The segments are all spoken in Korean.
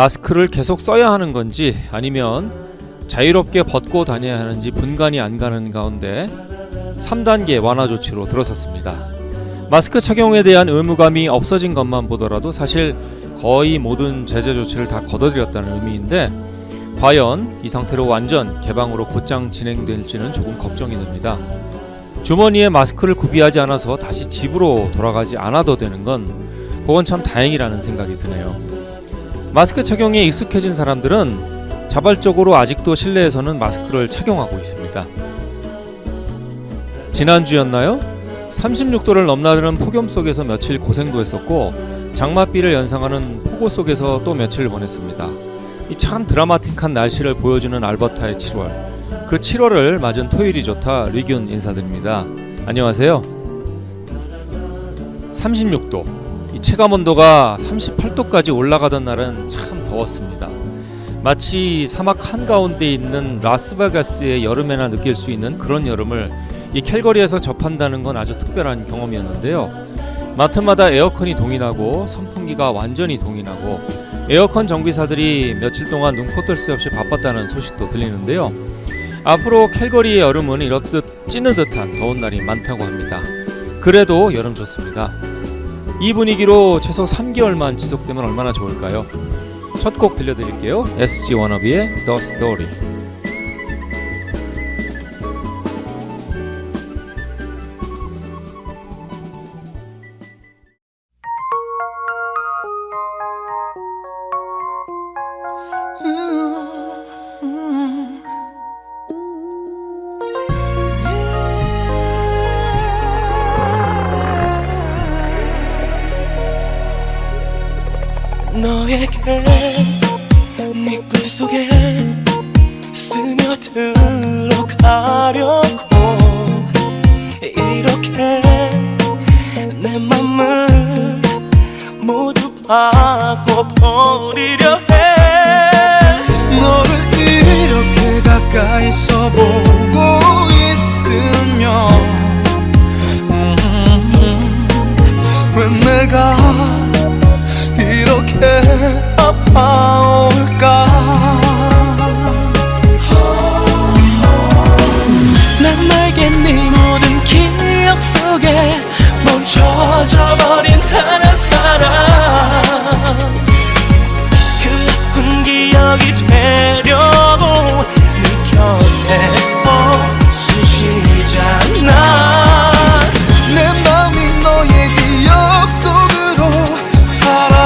마스크를 계속 써야 하는 건지 아니면 자유롭게 벗고 다녀야 하는지 분간이 안 가는 가운데 3단계 완화 조치로 들어섰습니다. 마스크 착용에 대한 의무감이 없어진 것만 보더라도 사실 거의 모든 제재 조치를 다 걷어들였다는 의미인데 과연 이 상태로 완전 개방으로 곧장 진행될지는 조금 걱정이 됩니다. 주머니에 마스크를 구비하지 않아서 다시 집으로 돌아가지 않아도 되는 건 그건 참 다행이라는 생각이 드네요. 마스크 착용에 익숙해진 사람들은 자발적으로 아직도 실내에서는 마스크를 착용하고 있습니다. 지난주였나요? 36도를 넘나드는 폭염 속에서 며칠 고생도 했었고 장맛비를 연상하는 폭우 속에서 또 며칠을 보냈습니다. 이 참 드라마틱한 날씨를 보여주는 알버타의 7월, 그 7월을 맞은 토요일이 좋다. 류균 인사드립니다. 안녕하세요. 36도, 이 체감온도가 38도까지 올라가던 날은 참 더웠습니다. 마치 사막 한가운데 있는 라스베가스의 여름에나 느낄 수 있는 그런 여름을 이 캘거리에서 접한다는 건 아주 특별한 경험이었는데요. 마트마다 에어컨이 동인하고 선풍기가 완전히 동인하고 에어컨 정비사들이 며칠 동안 눈코 뜰 새 없이 바빴다는 소식도 들리는데요. 앞으로 캘거리의 여름은 이렇듯 찌는 듯한 더운 날이 많다고 합니다. 그래도 여름 좋습니다. 이 분위기로 최소 3개월만 지속되면 얼마나 좋을까요? 첫 곡 들려드릴게요. SG 워너비의 The Story. 너에게 네 꿈속에 스며들어가려고 이렇게 내 맘을 모두 바꿔버리려 해. 너를 이렇게 가까이서 보고 있으면 왜 내가 이렇게 아파올까. 난 말게 네 모든 기억 속에 멈춰져 버린 단 한 사람. 그 아픈 기억이 되려고 네 곁에 숨쉬잖아. 내 맘이 너의 기억 속으로 사라지더라도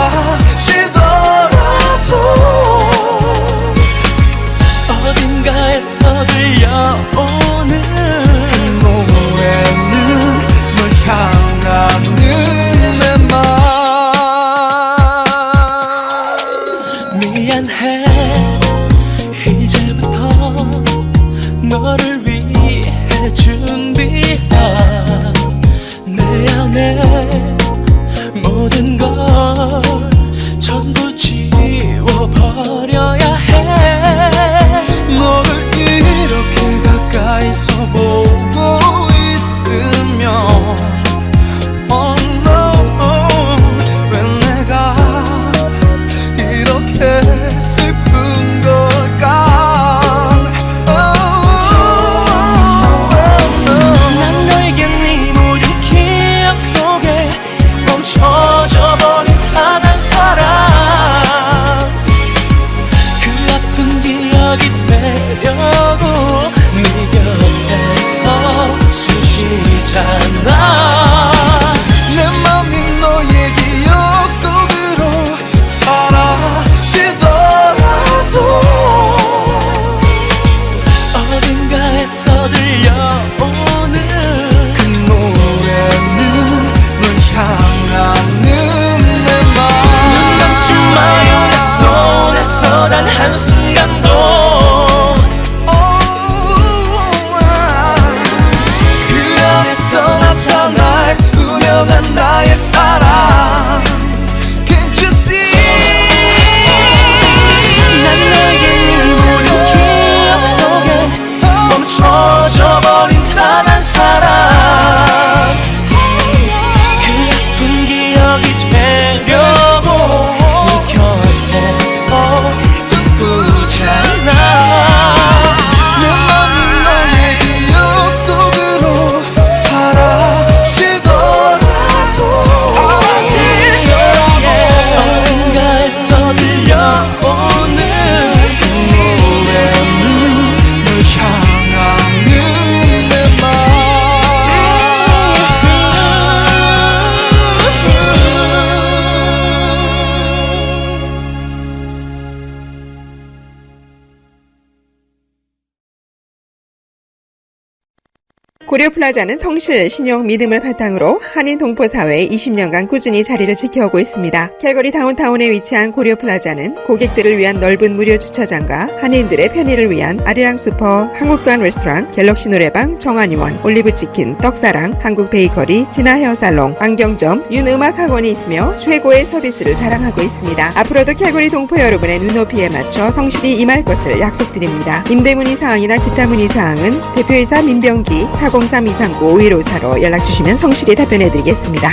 고려플라자는 성실, 신용, 믿음을 바탕으로 한인 동포 사회에 20년간 꾸준히 자리를 지켜오고 있습니다. 캘거리 다운타운에 위치한 고려플라자는 고객들을 위한 넓은 무료 주차장과 한인들의 편의를 위한 아리랑 슈퍼, 한국관 레스토랑, 갤럭시 노래방, 정한의원, 올리브치킨, 떡사랑, 한국 베이커리, 진아 헤어살롱, 안경점, 윤음악학원이 있으며 최고의 서비스를 자랑하고 있습니다. 앞으로도 캘거리 동포 여러분의 눈높이에 맞춰 성실히 임할 것을 약속드립니다. 임대 문의사항이나 기타 문의사항은 대표이사 민병기 403-239-5154로 연락주시면 성실히 답변해드리겠습니다.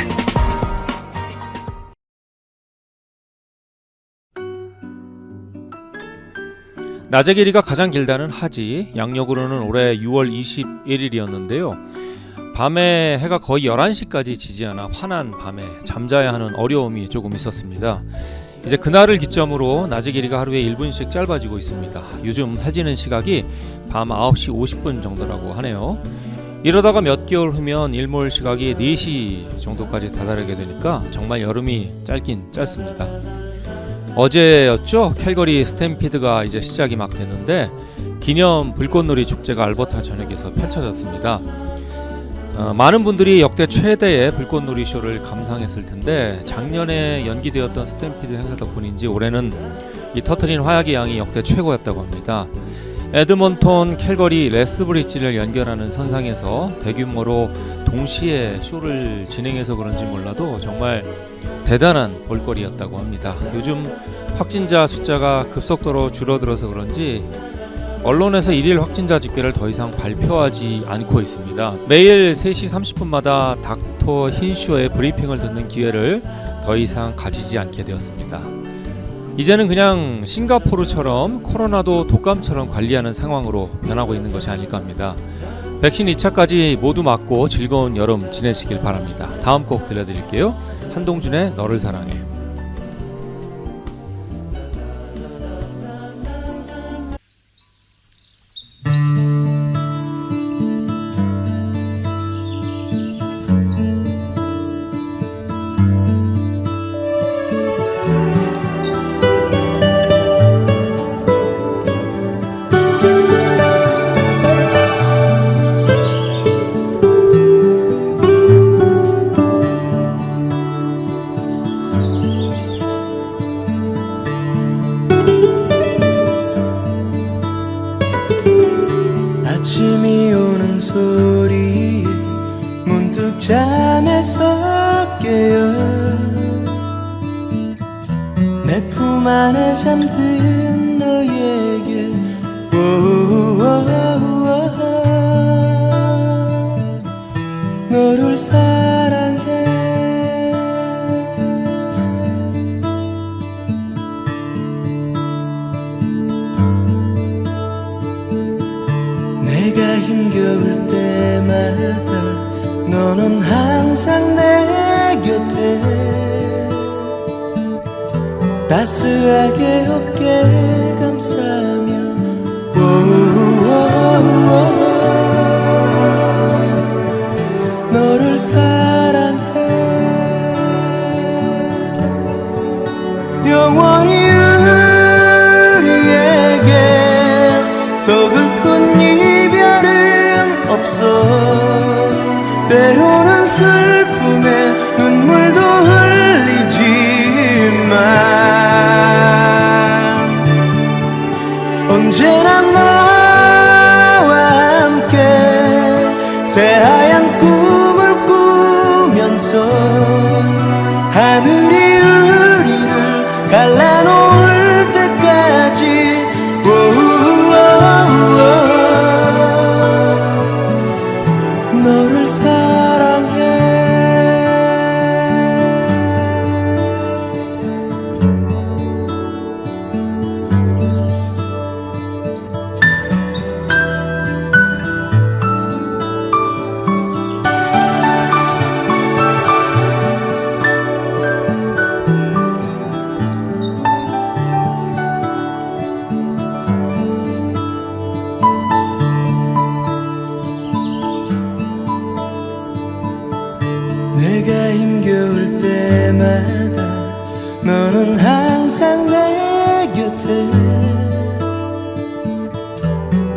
낮의 길이가 가장 길다는 하지, 양력으로는 올해 6월 21일이었는데요. 밤에 해가 거의 11시까지 지지 않아 환한 밤에 잠자야 하는 어려움이 조금 있었습니다. 이제 그날을 기점으로 낮의 길이가 하루에 1분씩 짧아지고 있습니다. 요즘 해지는 시각이 밤 9시 50분 정도라고 하네요. 이러다가 몇 개월 후면 일몰 시각이 4시 정도까지 다다르게 되니까 정말 여름이 짧긴 짧습니다. 어제였죠. 캘거리 스탬피드가 이제 시작이 막 됐는데 기념 불꽃놀이 축제가 알버타 전역에서 펼쳐졌습니다. 많은 분들이 역대 최대의 불꽃놀이 쇼를 감상했을 텐데 작년에 연기되었던 스탬피드 행사 덕분인지 올해는 이 터트린 화약의 양이 역대 최고였다고 합니다. 에드먼톤, 캘거리, 레스브리지를 연결하는 선상에서 대규모로 동시에 쇼를 진행해서 그런지 몰라도 정말 대단한 볼거리였다고 합니다. 요즘 확진자 숫자가 급속도로 줄어들어서 그런지 언론에서 일일 확진자 집계를 더 이상 발표하지 않고 있습니다. 매일 3시 30분마다 닥터 힌쇼의 브리핑을 듣는 기회를 더 이상 가지지 않게 되었습니다. 이제는 그냥 싱가포르처럼 코로나도 독감처럼 관리하는 상황으로 변하고 있는 것이 아닐까 합니다. 백신 2차까지 모두 맞고 즐거운 여름 지내시길 바랍니다. 다음 곡 들려드릴게요. 한동준의 너를 사랑해. 아침이 오는 소리에 문득 잠에서 깨어 내 품 안에 잠든 너에게 너를 사랑해. 내가 힘겨울 때마다 너는 항상 내 곁에 따스하게 어깨 감싸며 너를 사랑해. 영원히 우리에게 서글픈 이별은 없어. 때로는 슬픔에 눈물도 흘리지만 언제나 너와 함께 새하얀 꿈을 꾸면서 하늘이 우리를 갈라놓을 때까지 너를 사랑해. 내가 힘겨울 때마다 너는 항상 내 곁에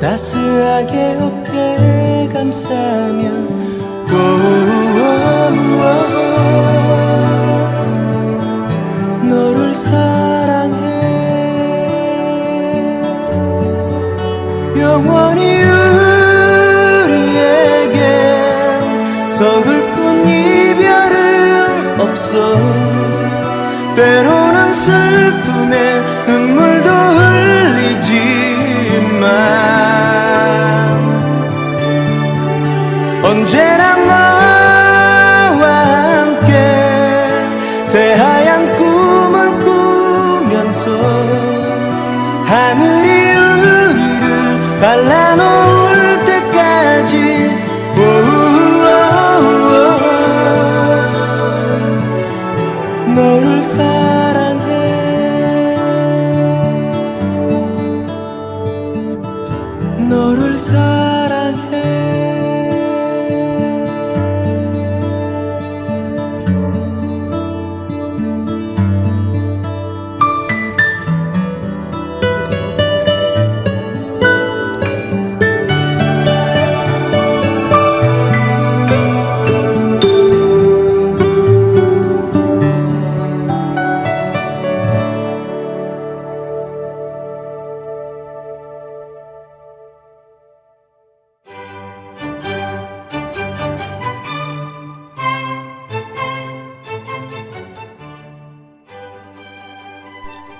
따스하게 어깨가 감싸며 너를 사랑해 영원히 우리에겐 서글픈 이별은 없어 때로는 슬픔에 눈물도 흘리지만 언제나 너와 함께 새하얀 꿈을 꾸면서 하늘이 우리를 갈라놓을 때까지 너를 사랑해 너를 사랑해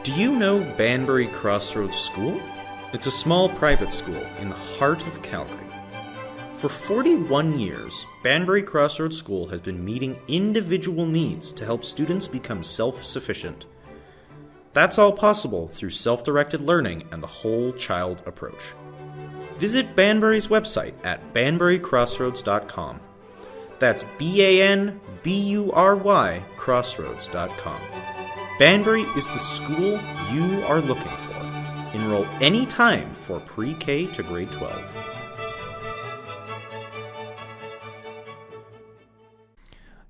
Do you know Banbury Crossroads School? It's a small private school in the heart of Calgary. For 41 years, Banbury Crossroads School has been meeting individual needs to help students become self-sufficient. That's all possible through self-directed learning and the whole child approach. Visit Banbury's website at banburycrossroads.com. That's BANBURY crossroads.com. Banbury is the school you are looking for. Enroll anytime for pre-K to grade 12.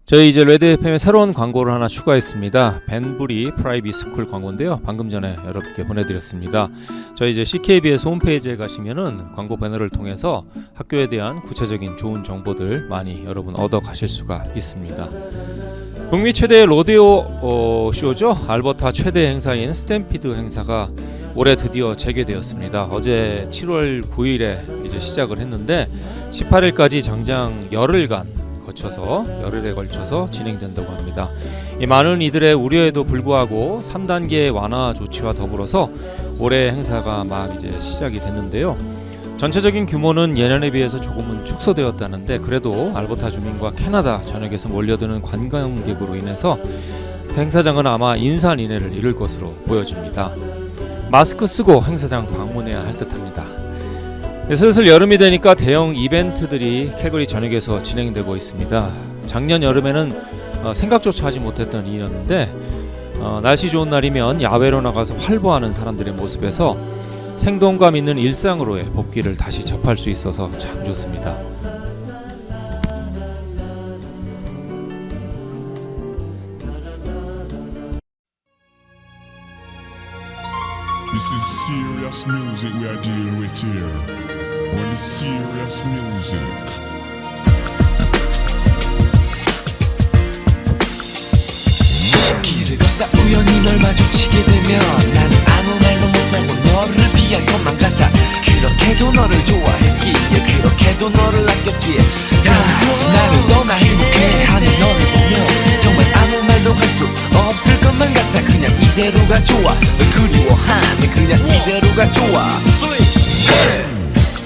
저희 이제 레드 FM에 새로운 광고를 하나 추가했습니다. 벤부리 프라이빗 스쿨 광고인데요. 방금 전에 여러분께 보내드렸습니다. 저희 이제 CKBS 홈페이지에 가시면은 광고 배너를 통해서 학교에 대한 구체적인 좋은 정보들 많이 여러분 얻어 가실 수가 있습니다. 북미 최대의 로데오 쇼죠. 알버타 최대 행사인 스탬피드 행사가 올해 드디어 재개되었습니다. 어제 7월 9일에 이제 시작을 했는데 18일까지 장장 열흘에 걸쳐서 진행된다고 합니다. 이 많은 이들의 우려에도 불구하고 3단계 완화 조치와 더불어서 올해 행사가 막 이제 시작이 됐는데요. 전체적인 규모는 예년에 비해서 조금은 축소되었다는데 그래도 알버타 주민과 캐나다 전역에서 몰려드는 관광객으로 인해서 행사장은 아마 인산인해를 이룰 것으로 보여집니다. 마스크 쓰고 행사장 방문해야 할 듯합니다. 슬슬 여름이 되니까 대형 이벤트들이 캘거리 전역에서 진행되고 있습니다. 작년 여름에는 생각조차 하지 못했던 일이었는데 날씨 좋은 날이면 야외로 나가서 활보하는 사람들의 모습에서 생동감 있는 일상으로의 복귀를 다시 접할 수 있어서 참 좋습니다. This is serious music we are dealing with here. Only serious music. 길을 걷다 우연히 널 마주치게 되면 나는 아무 말도 못하고 너를 피할 것만 같아. 그렇게도 너를 좋아했기에 그렇게도 너를 아꼈기에 나를 너나 행복해하는 너를 보며 정말 아무 말도 할 수 없을 것만 같아. 그냥 이대로가 좋아. 널 그리워하네. 그냥 이대로가 좋아.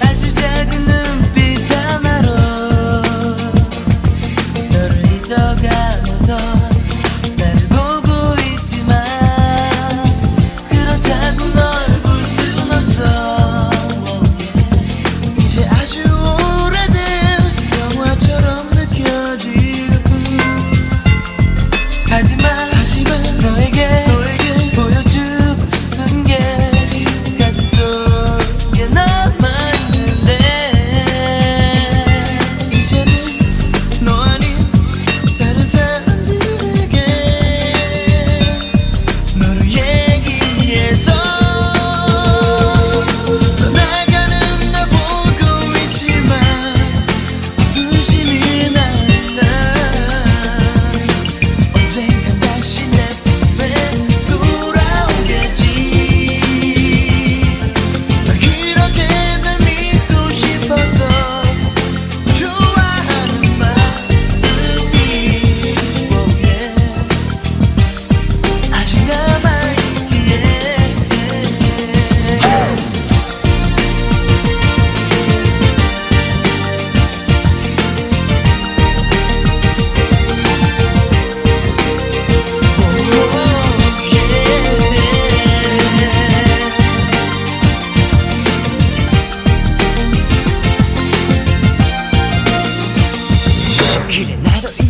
아주 작은 눈빛 하나로 너를 잊어가면서 나를 보고 있지만 그렇다고 널 볼 순 없어. 이제 아주 오래된 영화처럼 느껴질 뿐. 하지만 너에게 보여주고 싶은 게 가슴 속에 남아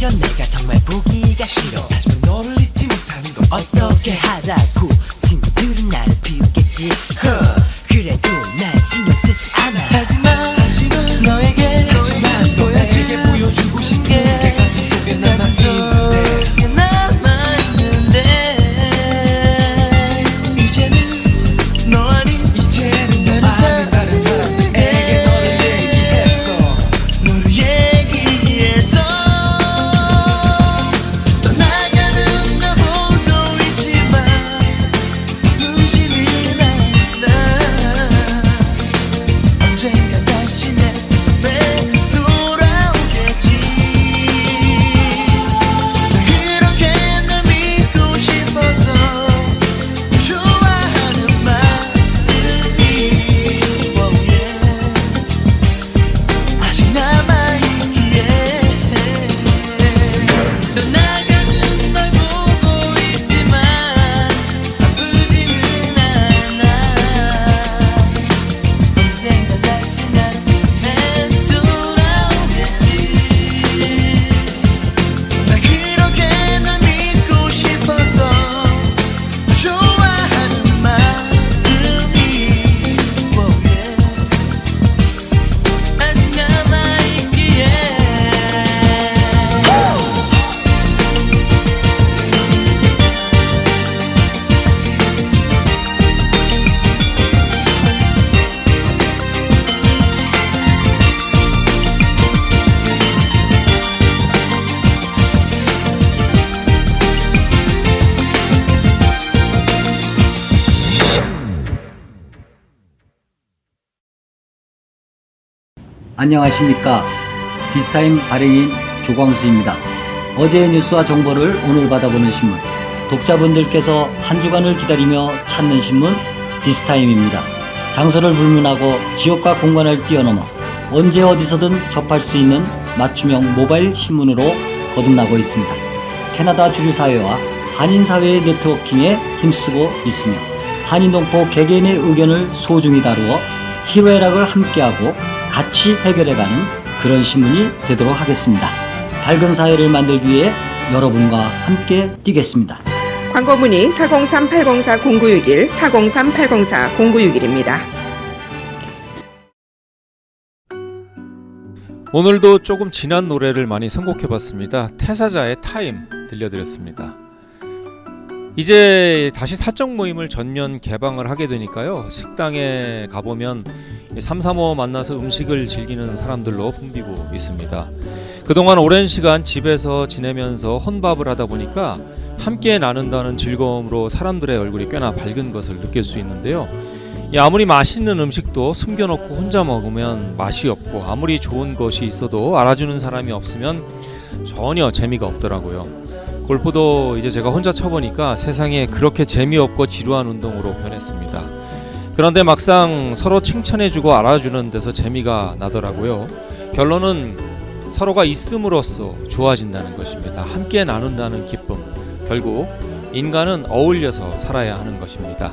이건 내가 정말 보기가 싫어. 하지만 너를 잊지 못하는 건 어떻게 하라고. 친구들은 나를 비웃겠지. 그래도 난 신경 쓰지 않아. 하지만 너에게 너에게 보여주고 싶은 게 가슴속에 남아있는데 이제는 너 아닌 이제는 다른 사람에게 너를 얘기해서 떠나가는 나 보고 있지만 울지는 않아. 언젠가 다시 내 맘에 돌아오겠지. 난 그렇게 널 믿고 싶어서 좋아하는 마음이 아직 남아있기에 떠나가는 널 보고 있지만 아프지는 않아. 언젠가 다시 난 돌아오겠지. 난 그렇게 널 믿고 싶어서 좋아하는 마음이 아직 남아있기에. 안녕하십니까. 디스타임 발행인 조광수입니다. 어제의 뉴스와 정보를 오늘 받아보는 신문, 독자분들께서 한 주간을 기다리며 찾는 신문 디스타임입니다. 장소를 불문하고 지역과 공간을 뛰어넘어 언제 어디서든 접할 수 있는 맞춤형 모바일 신문으로 거듭나고 있습니다. 캐나다 주류사회와 한인사회의 네트워킹에 힘쓰고 있으며 한인동포 개개인의 의견을 소중히 다루어 희로애락을 함께하고 같이 해결해가는 그런 신문이 되도록 하겠습니다. 밝은 사회를 만들기 위해 여러분과 함께 뛰겠습니다. 광고 문의 403-804-0961, 403-804-0961입니다. 오늘도 조금 지난 노래를 많이 선곡해봤습니다. 태사자의 타임 들려드렸습니다. 이제 다시 사적 모임을 전면 개방을 하게 되니까요, 식당에 가보면 335 만나서 음식을 즐기는 사람들로 붐비고 있습니다. 그동안 오랜 시간 집에서 지내면서 혼밥을 하다 보니까 함께 나눈다는 즐거움으로 사람들의 얼굴이 꽤나 밝은 것을 느낄 수 있는데요, 아무리 맛있는 음식도 숨겨놓고 혼자 먹으면 맛이 없고, 아무리 좋은 것이 있어도 알아주는 사람이 없으면 전혀 재미가 없더라고요. 골프도 이제 제가 혼자 쳐보니까 세상에 그렇게 재미없고 지루한 운동으로 변했습니다. 그런데 막상 서로 칭찬해주고 알아주는 데서 재미가 나더라고요. 결론은 서로가 있음으로써 좋아진다는 것입니다. 함께 나눈다는 기쁨. 결국 인간은 어울려서 살아야 하는 것입니다.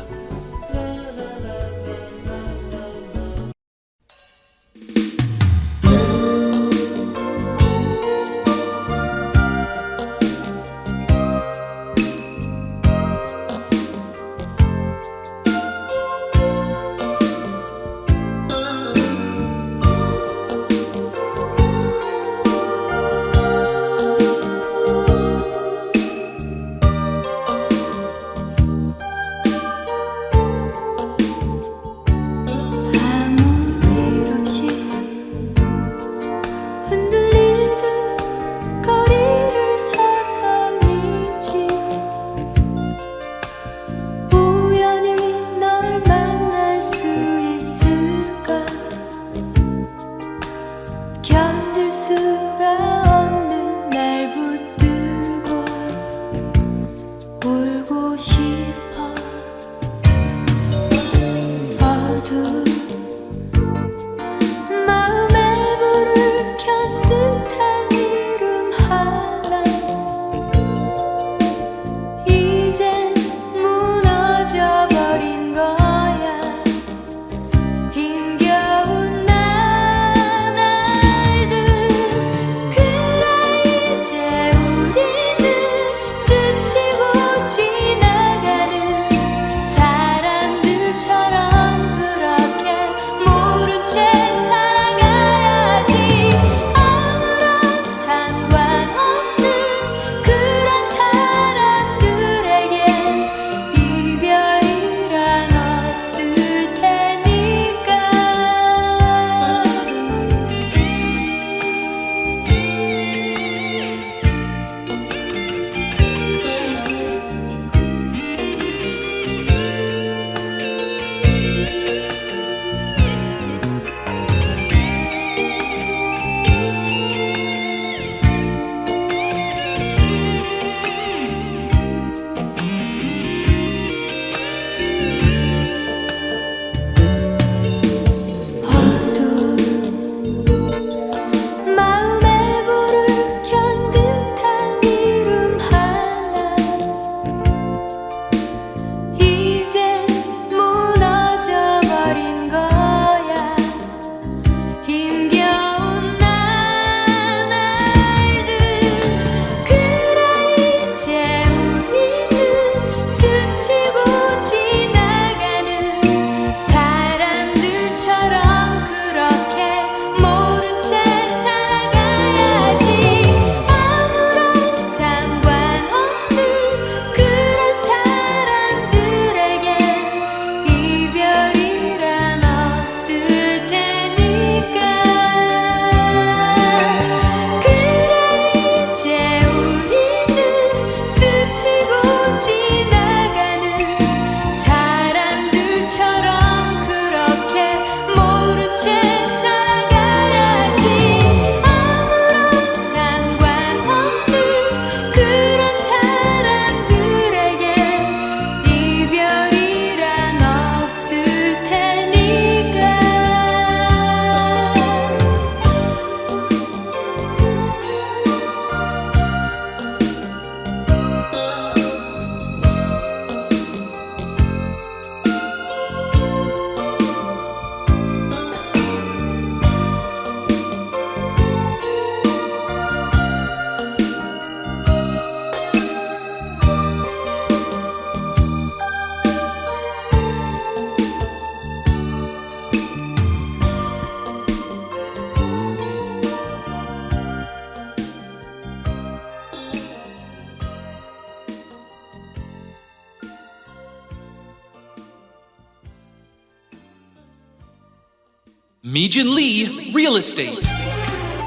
Mijin Lee Real Estate.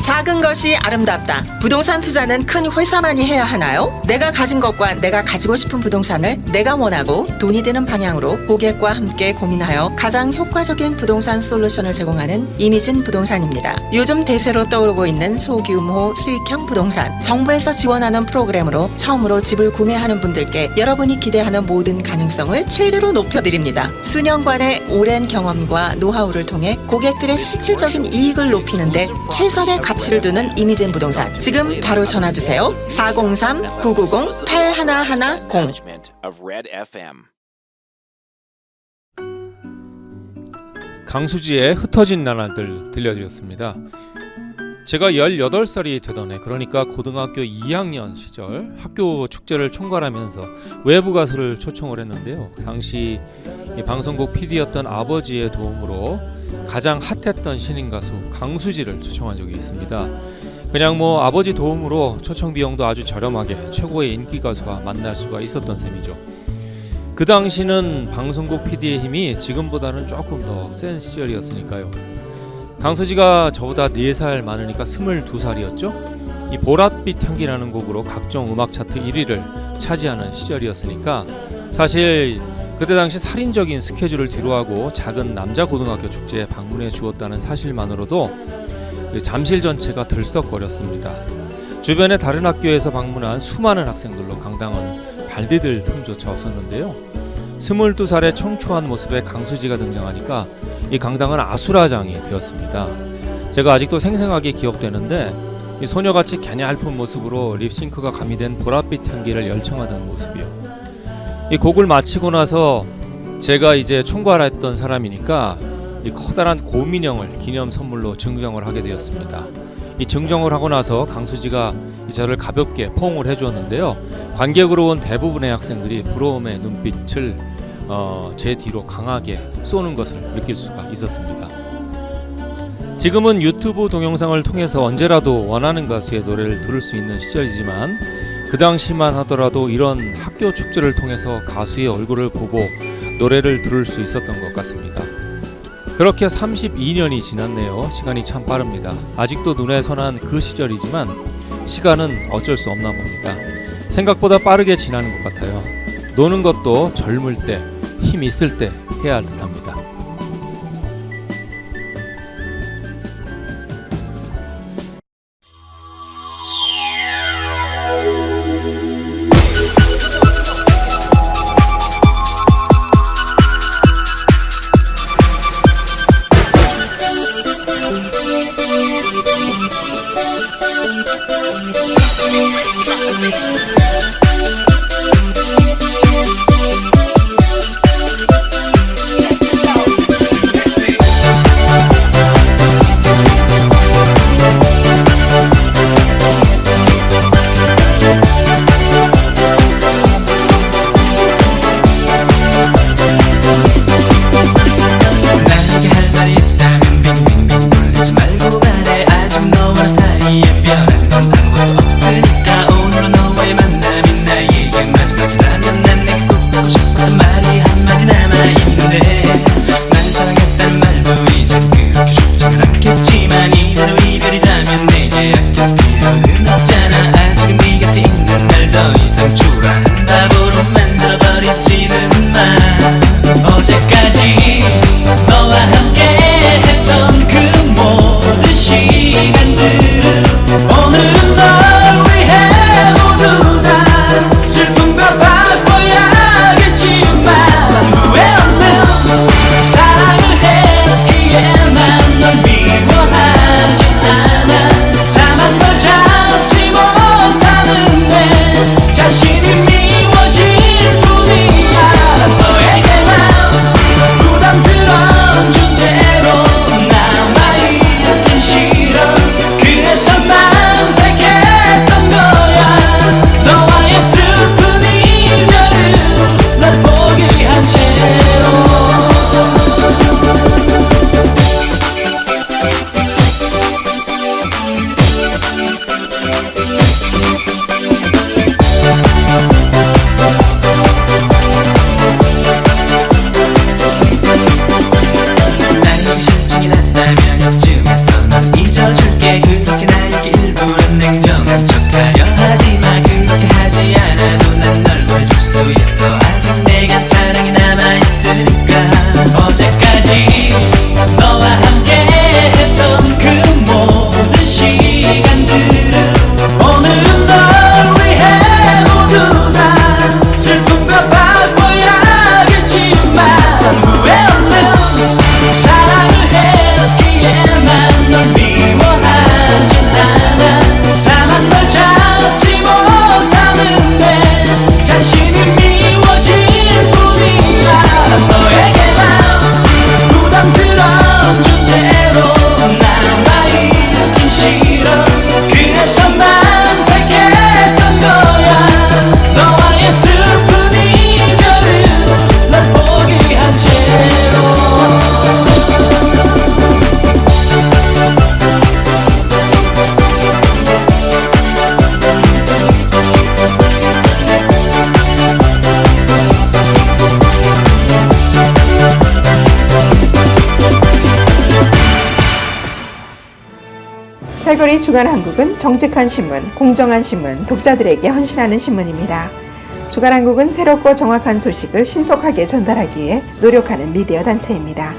작은 것이 아름답다. 부동산 투자는 큰 회사만이 해야 하나요? 내가 가진 것과 내가 가지고 싶은 부동산을 내가 원하고 돈이 되는 방향으로 고객과 함께 고민하여 가장 효과적인 부동산 솔루션을 제공하는 이미진 부동산입니다. 요즘 대세로 떠오르고 있는 소규모 수익형 부동산, 정부에서 지원하는 프로그램으로 처음으로 집을 구매하는 분들께 여러분이 기대하는 모든 가능성을 최대로 높여드립니다. 수년간의 오랜 경험과 노하우를 통해 고객들의 실질적인 이익을 높이는데 최선의 가치를 두는 이미진 부동산. 지금 바로 전화주세요. 403-990-8110. 강수지의 흩어진 나날들 들려드렸습니다. 제가 18살이 되던 해, 그러니까 고등학교 2학년 시절 학교 축제를 총괄하면서 외부 가수를 초청을 했는데요. 당시 이 방송국 PD였던 아버지의 도움으로 가장 핫했던 신인 가수 강수지를 초청한 적이 있습니다. 그냥 뭐 아버지 도움으로 초청 비용도 아주 저렴하게 최고의 인기 가수와 만날 수가 있었던 셈이죠. 그 당시는 방송국 PD의 힘이 지금보다는 조금 더 센 시절이었으니까요. 강수지가 저보다 4살 많으니까 22살이었죠. 이 보랏빛 향기라는 곡으로 각종 음악 차트 1위를 차지하는 시절이었으니까 사실 그때 당시 살인적인 스케줄을 뒤로하고 작은 남자 고등학교 축제에 방문해 주었다는 사실만으로도 잠실 전체가 들썩거렸습니다. 주변의 다른 학교에서 방문한 수많은 학생들로 강당은 발디딜 틈조차 없었는데요. 22살의 청초한 모습에 강수지가 등장하니까 이 강당은 아수라장이 되었습니다. 제가 아직도 생생하게 기억되는데 이 소녀같이 개냘픈 모습으로 립싱크가 가미된 보랏빛 향기를 열창하던 모습이요. 이 곡을 마치고 나서 제가 이제 총괄했던 사람이니까 이 커다란 곰인형을 기념 선물로 증정을 하게 되었습니다. 이 증정을 하고 나서 강수지가 저를 가볍게 포옹을 해주었는데요. 관객으로 온 대부분의 학생들이 부러움의 눈빛을 제 뒤로 강하게 쏘는 것을 느낄 수가 있었습니다. 지금은 유튜브 동영상을 통해서 언제라도 원하는 가수의 노래를 들을 수 있는 시절이지만 그 당시만 하더라도 이런 학교 축제를 통해서 가수의 얼굴을 보고 노래를 들을 수 있었던 것 같습니다. 그렇게 32년이 지났네요. 시간이 참 빠릅니다. 아직도 눈에 선한 그 시절이지만 시간은 어쩔 수 없나 봅니다. 생각보다 빠르게 지나는 것 같아요. 노는 것도 젊을 때, 힘 있을 때 해야 할 듯합니다. 없으니까 오늘 너와의 만남이 나에게 마지막이라면 난 내 꼭 보고 싶어 개거리 주간 한국은 정직한 신문, 공정한 신문, 독자들에게 헌신하는 신문입니다. 주간 한국은 새롭고 정확한 소식을 신속하게 전달하기 위해 노력하는 미디어 단체입니다.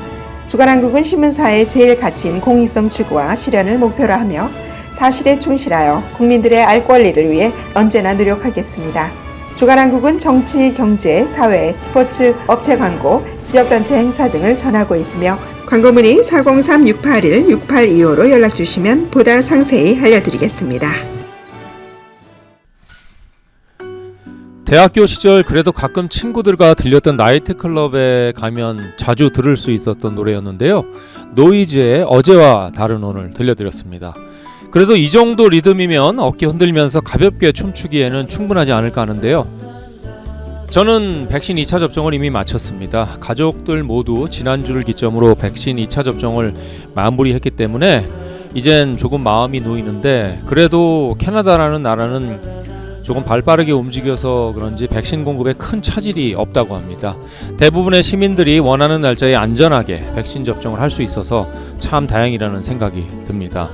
주간 한국은 신문사의 제일 가치인 공익성 추구와 실현을 목표로 하며 사실에 충실하여 국민들의 알 권리를 위해 언제나 노력하겠습니다. 주간 한국은 정치, 경제, 사회, 스포츠, 업체 광고, 지역단체 행사 등을 전하고 있으며 광고 문의 403-681-6825로 연락주시면 보다 상세히 알려드리겠습니다. 대학교 시절 그래도 가끔 친구들과 들렸던 나이트클럽에 가면 자주 들을 수 있었던 노래였는데요. 노이즈의 어제와 다른 오늘 들려드렸습니다. 그래도 이 정도 리듬이면 어깨 흔들면서 가볍게 춤추기에는 충분하지 않을까 하는데요. 저는 백신 2차 접종을 이미 마쳤습니다. 가족들 모두 지난주를 기점으로 백신 2차 접종을 마무리했기 때문에 이젠 조금 마음이 놓이는데, 그래도 캐나다라는 나라는 조금 발빠르게 움직여서 그런지 백신 공급에 큰 차질이 없다고 합니다. 대부분의 시민들이 원하는 날짜에 안전하게 백신 접종을 할 수 있어서 참 다행이라는 생각이 듭니다.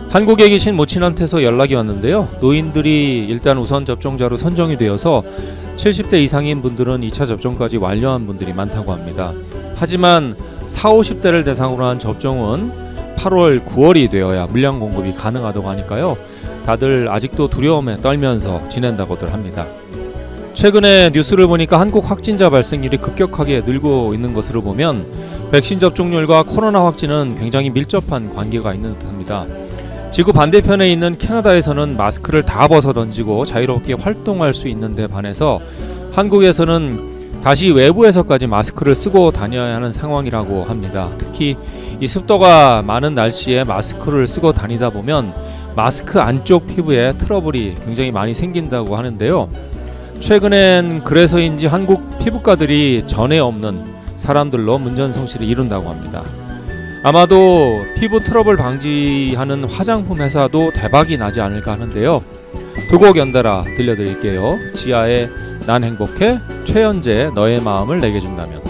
한국에 계신 모친한테서 연락이 왔는데요. 노인들이 일단 우선 접종자로 선정이 되어서 70대 이상인 분들은 2차 접종까지 완료한 분들이 많다고 합니다. 하지만 40, 50대를 대상으로 한 접종은 8월, 9월이 되어야 물량 공급이 가능하다고 하니까요. 다들 아직도 두려움에 떨면서 지낸다고들 합니다. 최근에 뉴스를 보니까 한국 확진자 발생률이 급격하게 늘고 있는 것으로 보면 백신 접종률과 코로나 확진은 굉장히 밀접한 관계가 있는 듯합니다. 지구 반대편에 있는 캐나다에서는 마스크를 다 벗어 던지고 자유롭게 활동할 수 있는데 반해서 한국에서는 다시 외부에서까지 마스크를 쓰고 다녀야 하는 상황이라고 합니다. 특히 이 습도가 많은 날씨에 마스크를 쓰고 다니다 보면 마스크 안쪽 피부에 트러블이 굉장히 많이 생긴다고 하는데요. 최근엔 그래서인지 한국 피부과들이 전에 없는 사람들로 문전성시를 이룬다고 합니다. 아마도 피부 트러블 방지하는 화장품 회사도 대박이 나지 않을까 하는데요. 두 곡 연달아 들려드릴게요. 지아의 난 행복해, 최연재의 너의 마음을 내게 준다면.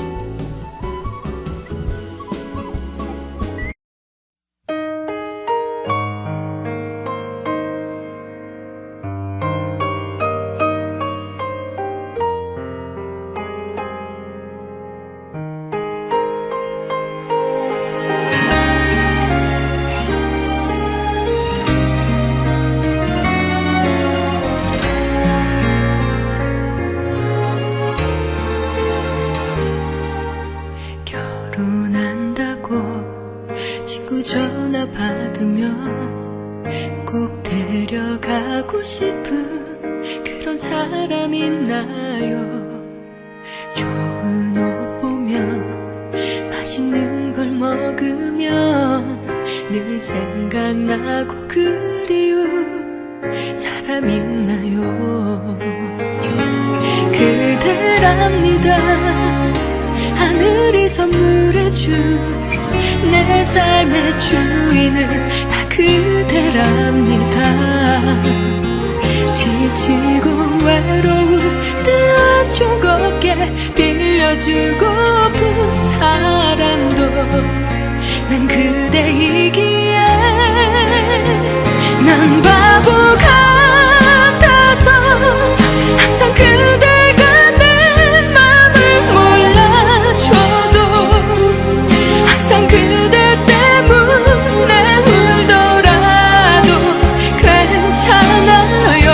전화 받으면 꼭 데려가고 싶은 그런 사람 있나요? 좋은 옷 보면 맛있는 걸 먹으면 늘 생각나고 그리운 사람 있나요? 그대랍니다. 하늘이 선물해준 내 삶의 주인은 다 그대랍니다. 지치고 외로운 뜨한쪽 어깨 빌려주고픈 사람도 난 그대이기에 난 바보 같아서 항상 그대가 내 맘을 몰라줘도 항상 그대 때문에 울더라도 괜찮아요.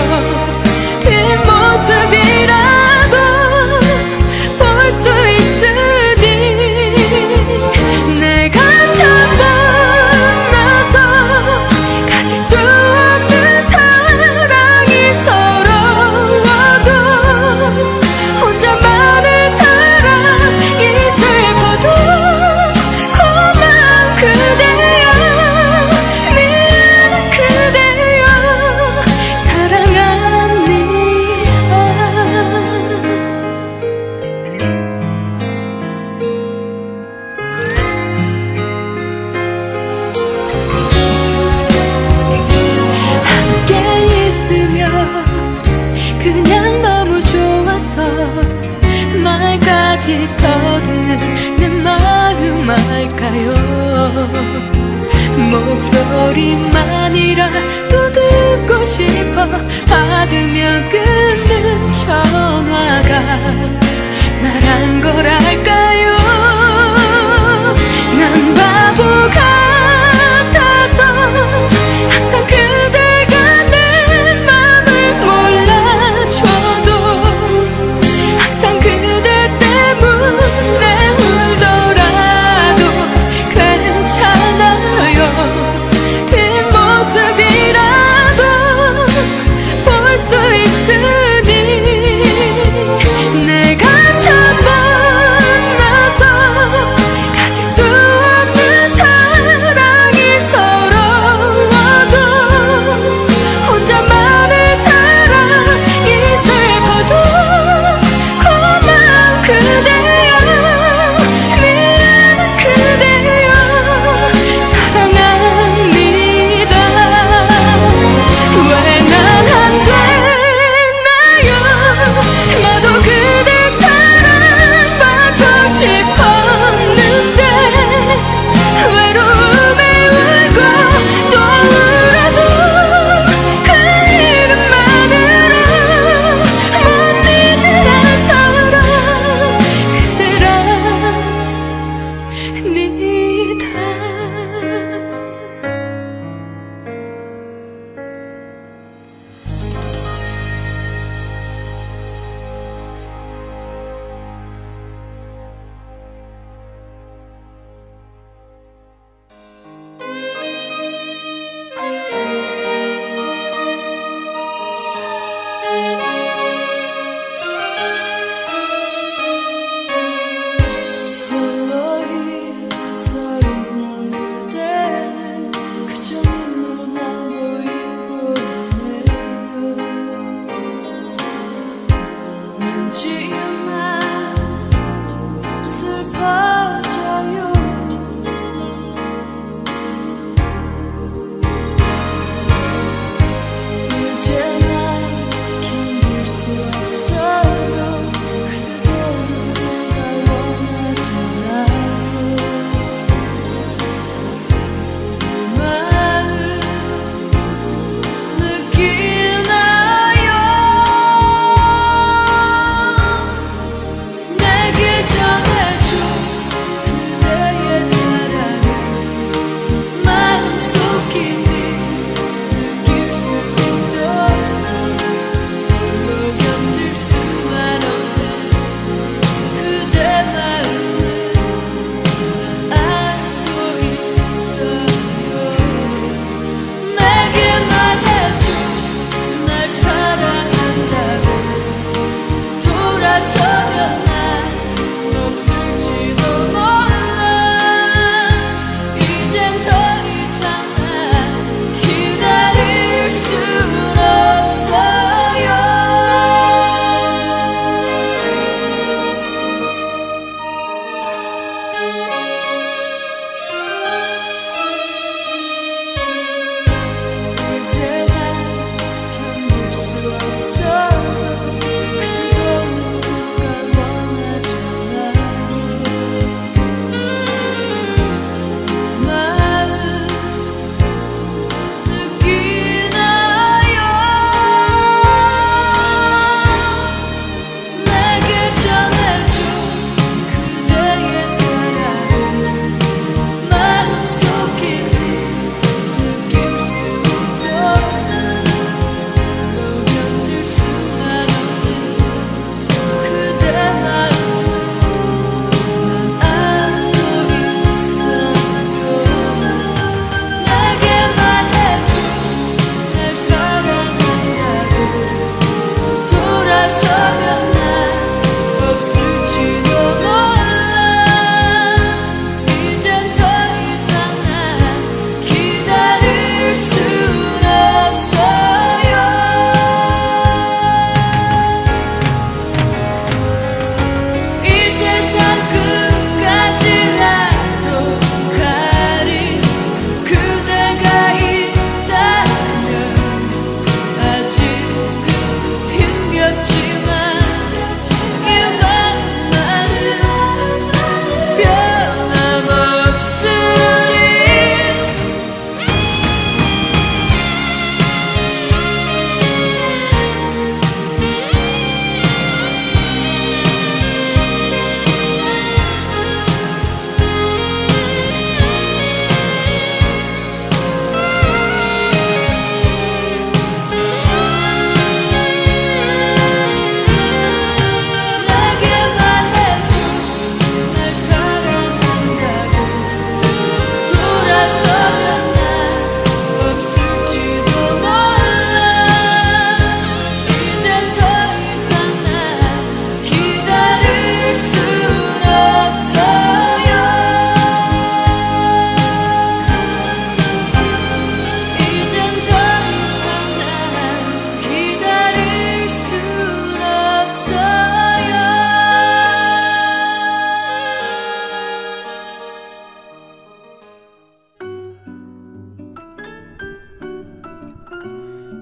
뒷모습이라도 볼 수 있으니 내가 참 만나서 가질 수 없는 사랑이 서러워도 혼자만의 사랑이 슬퍼도 고마운 그대여 미안한 그대여 사랑합니다. 함께 있으면 그냥 너무 좋아서 말까지 더듬는 내 마음 알까요? 목소리만이라도 듣고 싶어. 받으면 끊는 전화가 나란 걸 알까요? 난 바보 같아서 항상 그대가 내 맘을 몰라줘도 항상 그대 때문에 울더라도 괜찮아요. 뒷모습이라도 볼 수 있으니 내가 참 뻔나서 가질 수 없는 사랑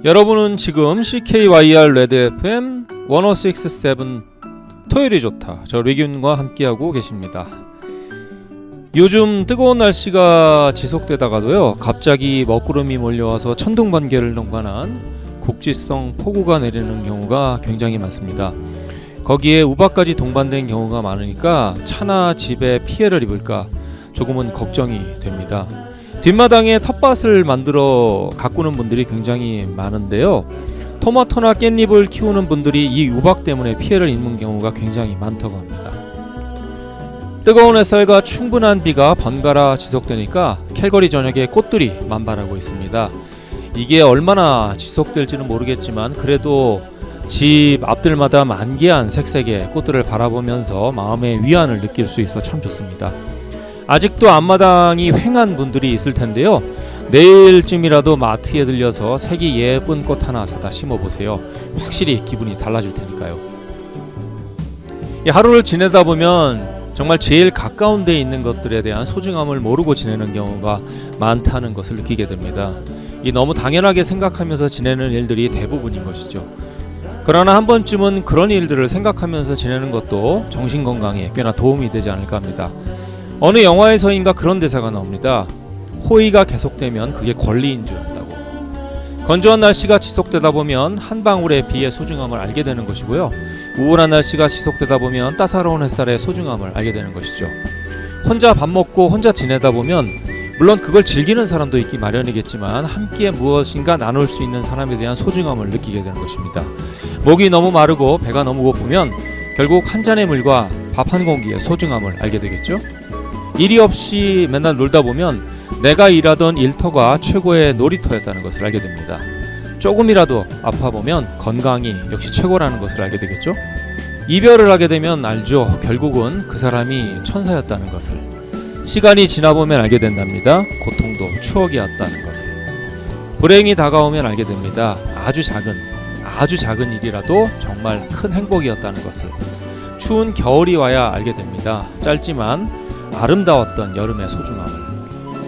여러분은 지금 CKYR 레드 FM 1067 토요일이 좋다. 저 리균과 함께하고 계십니다. 요즘 뜨거운 날씨가 지속되다가도요, 갑자기 먹구름이 몰려와서 천둥번개를 동반한 국지성 폭우가 내리는 경우가 굉장히 많습니다. 거기에 우박까지 동반된 경우가 많으니까 차나 집에 피해를 입을까 조금은 걱정이 됩니다. 뒷마당에 텃밭을 만들어 가꾸는 분들이 굉장히 많은데요, 토마토나 깻잎을 키우는 분들이 이 우박 때문에 피해를 입는 경우가 굉장히 많다고 합니다. 뜨거운 햇살과 충분한 비가 번갈아 지속되니까 캘거리 전역에 꽃들이 만발하고 있습니다. 이게 얼마나 지속될지는 모르겠지만 그래도 집 앞들마다 만개한 색색의 꽃들을 바라보면서 마음의 위안을 느낄 수 있어 참 좋습니다. 아직도 앞마당이 휑한 분들이 있을 텐데요, 내일쯤이라도 마트에 들려서 색이 예쁜 꽃 하나 사다 심어보세요. 확실히 기분이 달라질 테니까요. 하루를 지내다 보면 정말 제일 가까운 데 있는 것들에 대한 소중함을 모르고 지내는 경우가 많다는 것을 느끼게 됩니다. 이 너무 당연하게 생각하면서 지내는 일들이 대부분인 것이죠. 그러나 한 번쯤은 그런 일들을 생각하면서 지내는 것도 정신건강에 꽤나 도움이 되지 않을까 합니다. 어느 영화에서인가 그런 대사가 나옵니다. 호의가 계속되면 그게 권리인 줄 안다고. 건조한 날씨가 지속되다 보면 한 방울의 비의 소중함을 알게 되는 것이고요, 우울한 날씨가 지속되다 보면 따사로운 햇살의 소중함을 알게 되는 것이죠. 혼자 밥 먹고 혼자 지내다 보면 물론 그걸 즐기는 사람도 있기 마련이겠지만 함께 무엇인가 나눌 수 있는 사람에 대한 소중함을 느끼게 되는 것입니다. 목이 너무 마르고 배가 너무 고프면 결국 한 잔의 물과 밥 한 공기의 소중함을 알게 되겠죠. 일이 없이 맨날 놀다 보면 내가 일하던 일터가 최고의 놀이터였다는 것을 알게 됩니다. 조금이라도 아파보면 건강이 역시 최고라는 것을 알게 되겠죠. 이별을 하게 되면 알죠. 결국은 그 사람이 천사였다는 것을. 시간이 지나보면 알게 된답니다. 고통도 추억이었다는 것을. 불행이 다가오면 알게 됩니다. 아주 작은 일이라도 정말 큰 행복이었다는 것을. 추운 겨울이 와야 알게 됩니다. 짧지만 아름다웠던 여름의 소중함을.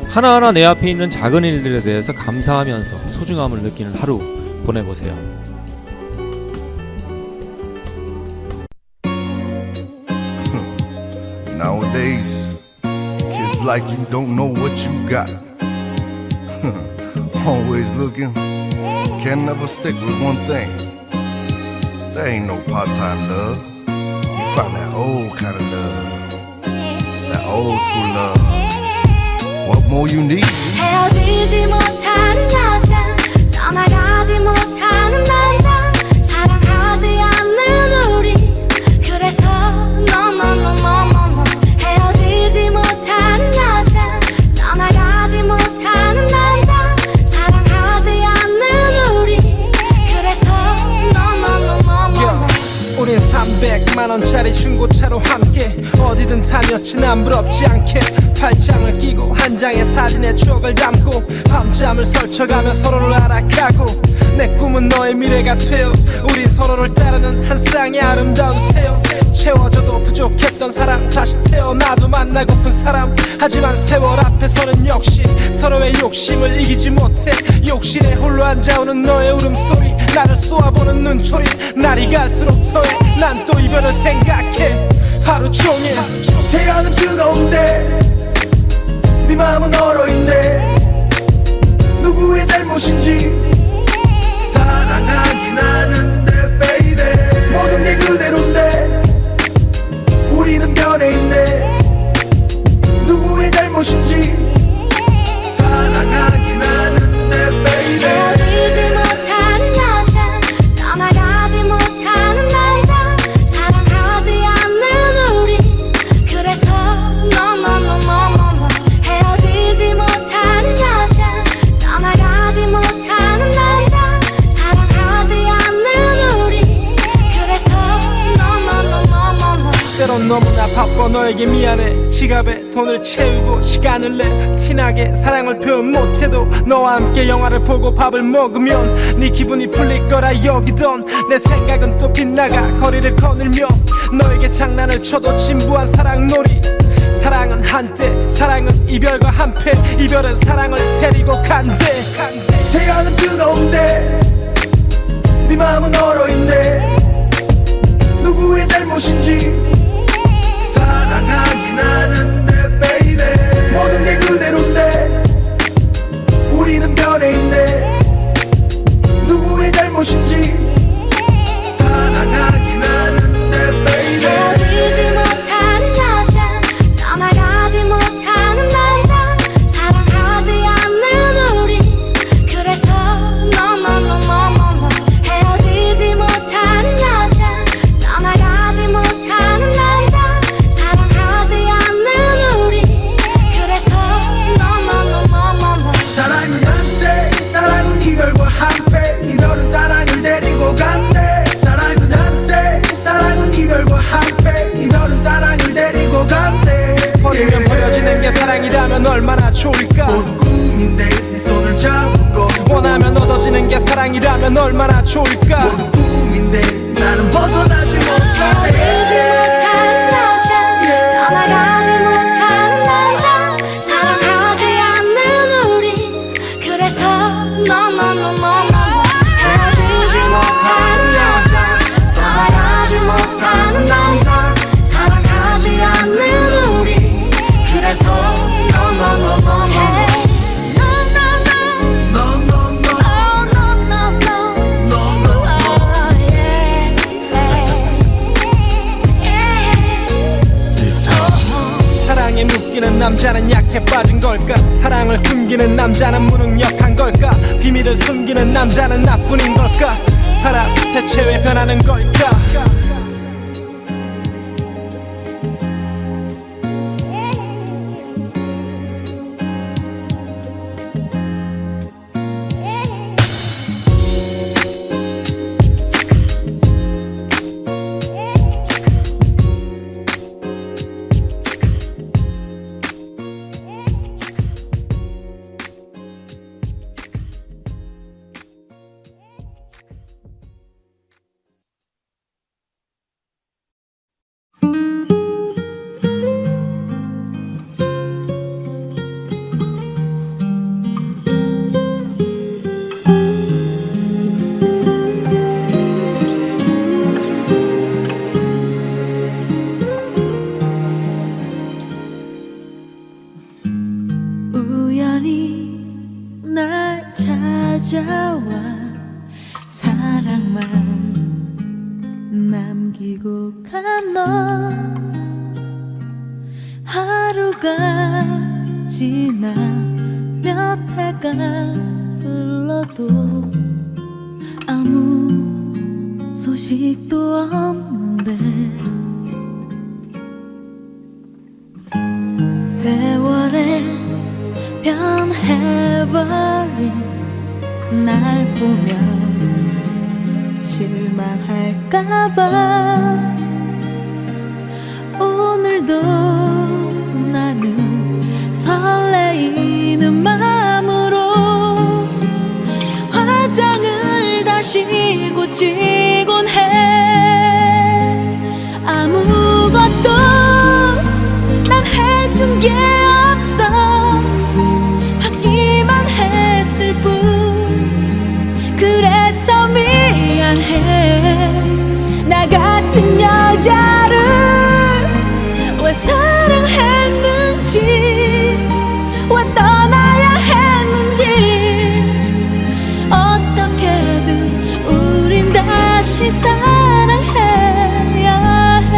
하나하나 내 앞에 있는 작은 일들에 대해서 감사하면서 소중함을 느끼는 하루 보내보세요. Nowadays, kids like you don't know what you got. Always looking, can never stick with one thing. There ain't no part-time love. You find that old kind of love, that old school love. What more you need? 헤어지지 못하는 여자, 떠나가지 못하는 남자, 사랑하지 않는 우리, 그래서 no. 헤어지지 못하는 여자, 떠나가지 못하는 남자, 사랑하지 않는 우리, 그래서 no. 우린 300만원짜리 중고차로 함께 어디든 다녔지 난 부럽지 않게. 팔짱을 끼고 한 장의 사진에 추억을 담고 밤잠을 설쳐가며 서로를 알아가고. 내 꿈은 너의 미래가 되어 우린 서로를 따르는 한 쌍의 아름다운 새요. 채워져도 부족했던 사람, 다시 태어나도 만나고픈 사람. 하지만 세월 앞에서는 역시 서로의 욕심을 이기지 못해. 욕실에 홀로 앉아오는 너의 울음소리, 나를 쏘아보는 눈초리. 날이 갈수록 더해 난 또 이별을 생각해 하루 종일. 태양은 뜨거운데 네 마음은 얼어있네. 누구의 잘못인지 사랑하긴 하는데 baby, 모든 게 그대로인데 우리는 변해있네. 누구의 잘못인지 사랑하긴 하는데 baby. 헤어지지 못하는 여자, 떠나가지 못하는 남자, 사랑하지 않는 우리, 그래서 no. 헤어지지 못하는 여자, 떠나가지 못하는 남자, 사랑하지 않는 우리, 그래서 no. 때론 너무나 바빠 너에게 미안해. 지갑에 돈을 채우고 시간을 내 티나게 사랑을 표현 못해도 너와 함께 영화를 보고 밥을 먹으면 네 기분이 풀릴 거라 여기던 내 생각은 또 빗나가 거리를 거닐며 너에게 장난을 쳐도 진부한 사랑놀이. 사랑은 한때, 사랑은 이별과 한패, 이별은 사랑을 데리고 간대. 태양은 뜨거운데 네 마음은 얼어있네. 누구의 잘못인지 사랑하긴 하는데 baby 모든 게 그대로인데 우리는 변해 있네. 누구의 잘못인지 사랑하긴 하는데 baby 헤어지지 못하는 여자 떠나가지 못하는 남자 사랑하지 않는 우리 그래서 no 헤어지지 못하는 여자 떠나가지 못하는 남자 사랑하지 않는 우리 그래서 no 사랑은 한때 사랑은 이별과 한패 이별은 사랑을 데리고 간대. 사랑은 한때 사랑은 이별과 한패 이별은 사랑을 데리고 간대. 버리면 버려지는 게 사랑이라면 얼마나 좋을까. 모두 꿈인데 네 손을 잡은 건 원하면 얻어지는 게 사랑이라면 얼마나 좋을까. 모두 꿈인데 나는 벗어나지 못해. 헤어지지 못하는 여자 떠나가지 못하는 남자 사랑하지 않는 우리 그래서 no 헤어지지 못하는 여자 떠나가지 못하는 남자 사랑하지 않는 우리 그래서 no 사랑에 묶이는 남자는 약해 빠진 걸까. 사랑을 숨기는 남자는 무능력한 걸까. 비밀을 숨기는 남자는 나뿐인 걸까. 사랑 대체 왜 변하는 걸까. 찾아와 사랑만 남기고 간 너 하루가 지나 몇 해가 흘러도 아무 소식도 없는데 세월에 변해버린 날 보면 실망할까봐 오늘도 나는 설레이는 마음으로 화장을 다시 고치곤 해. 아무것도 난 해준 게 없어. 받기만 했을 뿐. 그래서 미안해. 나 같은 여자를 왜 사랑했는지, 왜 떠나야 했는지. 어떻게든 우린 다시 사랑해야 해.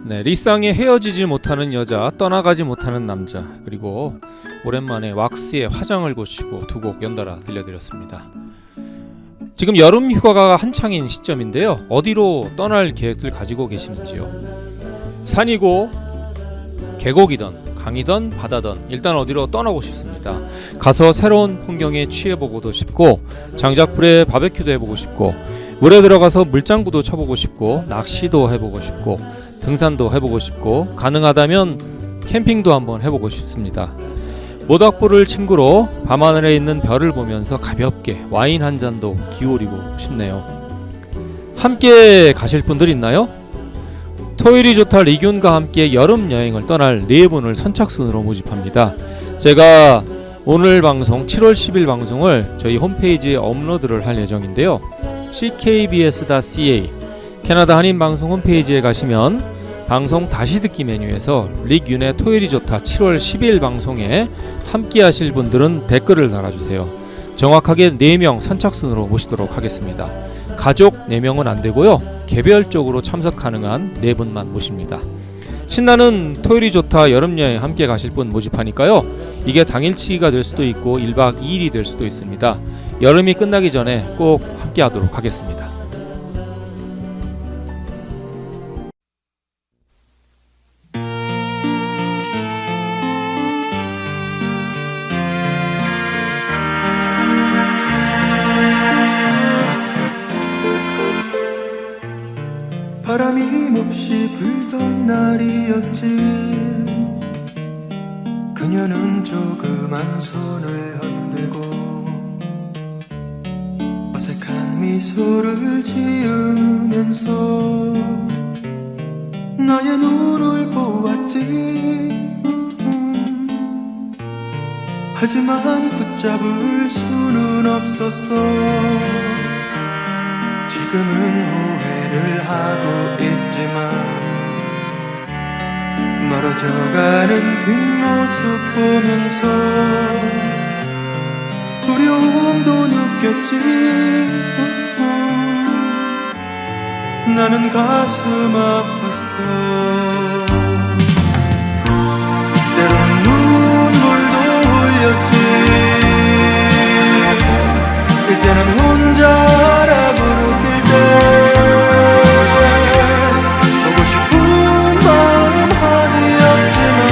네, 리쌍의 헤어지지 못하는 여자, 떠나가지 못하는 남자, 그리고 오랜만에 왁스의 화장을 고치고 두 곡 연달아 들려드렸습니다. 지금 여름 휴가가 한창인 시점인데요. 어디로 떠날 계획들 가지고 계시는지요? 산이고 계곡이든 강이든 바다든 일단 어디로 떠나고 싶습니다. 가서 새로운 풍경에 취해보고도 싶고, 장작불에 바베큐도 해보고 싶고, 물에 들어가서 물장구도 쳐보고 싶고, 낚시도 해보고 싶고, 등산도 해보고 싶고, 가능하다면 캠핑도 한번 해보고 싶습니다. 모닥불을 친구로 밤하늘에 있는 별을 보면서 가볍게 와인 한 잔도 기울이고 싶네요. 함께 가실 분들 있나요? 토요일이 좋다 리균과 함께 여름 여행을 떠날 4분을 선착순으로 모집합니다. 제가 오늘 방송 7월 10일 방송을 저희 홈페이지에 업로드를 할 예정인데요. ckbs.ca 캐나다 한인방송 홈페이지에 가시면 방송 다시 듣기 메뉴에서 릭윤의 토요일이 좋다 7월 10일 방송에 함께 하실 분들은 댓글을 달아주세요. 정확하게 4명 선착순으로 모시도록 하겠습니다. 가족 4명은 안되고요, 개별적으로 참석 가능한 4분만 모십니다. 신나는 토요일이 좋다 여름여행 함께 가실 분 모집하니까요, 이게 당일치기가 될 수도 있고 1박 2일이 될 수도 있습니다. 여름이 끝나기 전에 꼭 함께 하도록 하겠습니다. 바람이 몹시 불던 날이었지. 그녀는 조그만 손을 흔들고 어색한 미소를 지으면서 나의 눈을 보았지. 하지만 붙잡을 수는 없었어. 지금은 후회를 하고 있지만 멀어져가는 뒷모습 보면서 두려움도 느꼈지. 나는 가슴 아팠어. 때론 눈물도 흘렸지. 그때는 혼자라 부르길 때 보고 싶은 마음 한이었지만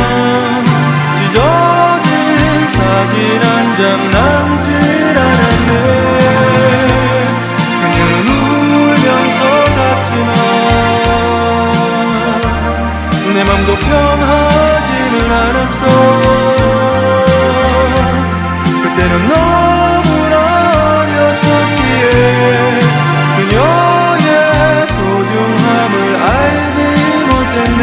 찢어진 사진 한 장 남질 않았네. 그녀는 울면서 갔지만 내 맘도 편하지는 않았어. 그때는 너무나 어렸었기에 그녀의 소중함을 알지 못했네.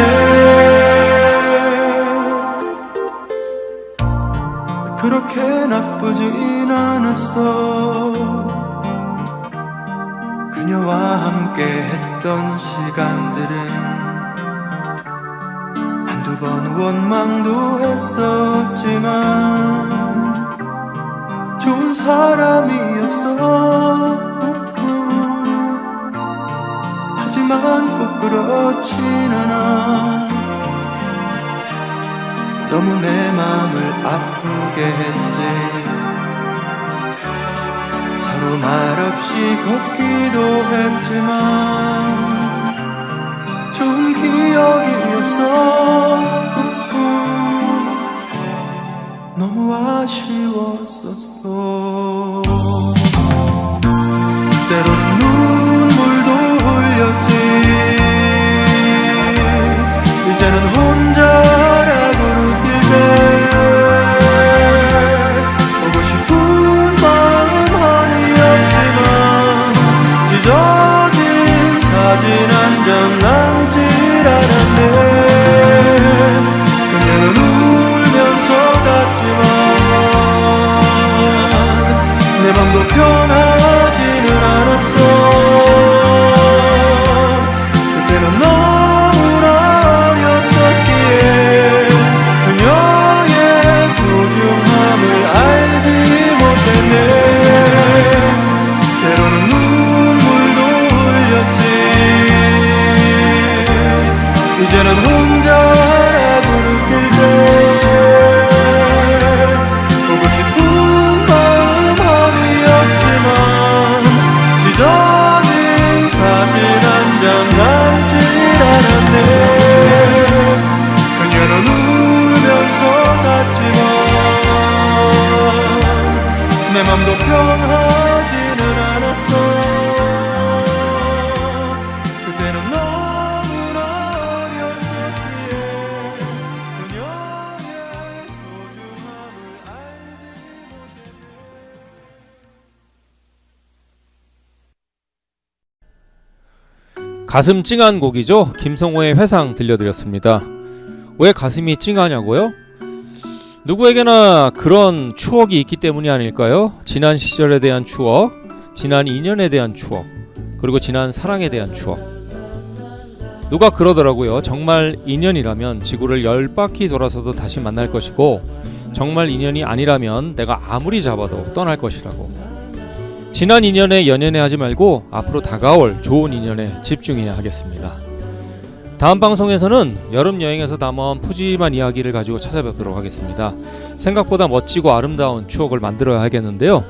그렇게 나쁘진 않았어. 그녀와 함께 했던 시간들은 한두 번 원망도 했었지만 좋은 사람이었어. 하지만 꼭 그렇진 않아. 너무 내 마음을 아프게 했지. 서로 말없이 걷기도 했지만 좋은 기억이었어. 너무 아쉬웠었어. 때로는 눈물도 흘렸지. 이제는 혼자라 부르길 때 보고 싶은 마음 한이었지만 찢어진 사진 한 장 남질 않았네. 그녀는 울면서 갔지만 이제는 혼자 부를 때 보고 싶은 마음 어디였지만 지저진 사진 한 장 남질 않았네. 그녀는 울면서 갔지만 내 맘도 변하지는 않았어. 그때는 너무나 어렸었기에 그녀의 소중함을 알지 못했네. 가슴 찡한 곡이죠. 김성호의 회상 들려드렸습니다. 왜 가슴이 찡하냐고요? 누구에게나 그런 추억이 있기 때문이 아닐까요? 지난 시절에 대한 추억, 지난 인연에 대한 추억, 그리고 지난 사랑에 대한 추억. 누가 그러더라고요. 정말 인연이라면 지구를 10바퀴 돌아서도 다시 만날 것이고 정말 인연이 아니라면 내가 아무리 잡아도 떠날 것이라고. 지난 인연에 연연해 하지 말고 앞으로 다가올 좋은 인연에 집중해야 하겠습니다. 다음 방송에서는 여름 여행에서 담아온 푸짐한 이야기를 가지고 찾아뵙도록 하겠습니다. 생각보다 멋지고 아름다운 추억을 만들어야 하겠는데요.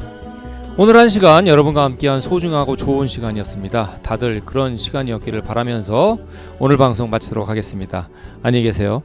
오늘 한 시간 여러분과 함께한 소중하고 좋은 시간이었습니다. 다들 그런 시간이었기를 바라면서 오늘 방송 마치도록 하겠습니다. 안녕히 계세요.